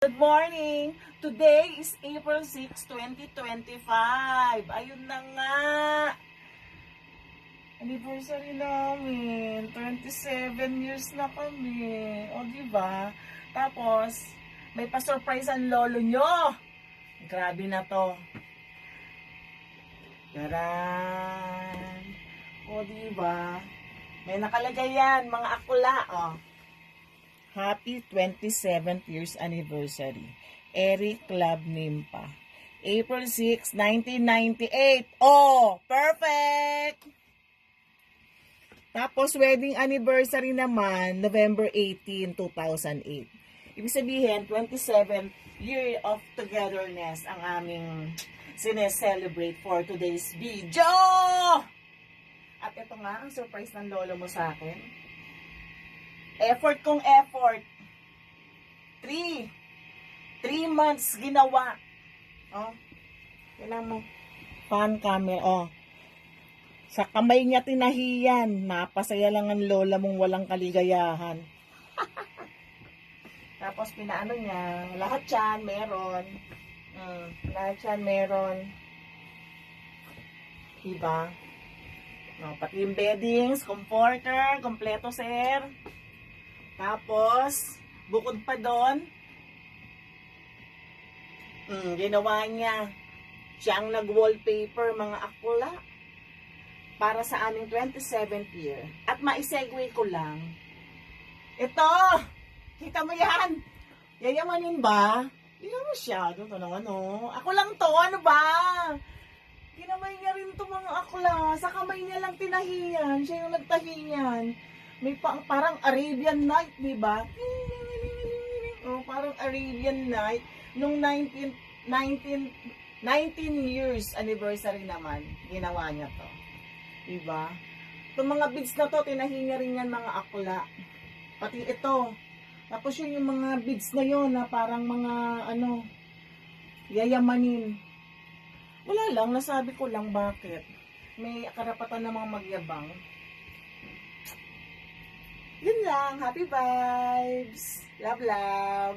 Good morning! Today is April 6, 2025. Ayun na nga! Anniversary namin. 27 years na kami. O, diba? Tapos, may pa-surprise ang lolo nyo. Grabe na to. Taran! O, diba? May nakalagay yan, mga akula, oh. Happy 27th years anniversary. Eric Club Nimpa. April 6, 1998. Oh, perfect! Tapos, wedding anniversary naman, November 18, 2008. Ibig sabihin, 27th year of togetherness ang aming sineselebrate for today's video. At ito nga, ang surprise ng lolo mo sa akin. Effort kong effort. 3 months ginawa. Oh. Kailangan mo. Fan camera. Oh. Sa kamay niya tinahiyan. Napasaya lang ang lola mong walang kaligayahan. Tapos pinaano niya. Lahat yan meron. Lahat yan meron. Diba? No, pati yung beddings, comforter, kompleto sir. Tapos, bukod pa doon, ginawa niya, siyang nag-wallpaper mga akula para sa aming 27th year. At maisegue ko lang, ito, kita mo yan? Yayamanin ba? Hindi na masyado, ito naman ako lang to, ano ba? Kinamay niya rin to mga akula, sa kamay niya lang tinahiyan, siya yung nagtahiyan. May parang Arabian Night, di ba? Oh, parang Arabian Night. Nung 19 years anniversary naman, ginawa niya to. Di ba? Itong mga beads na to, tinahinga rin yan mga akula. Pati ito. Tapos yun yung mga beads na yun na parang mga, yayamanin. Wala lang, nasabi ko lang bakit. May karapatan namang magyabang. Yun lang. Happy vibes. Love, love.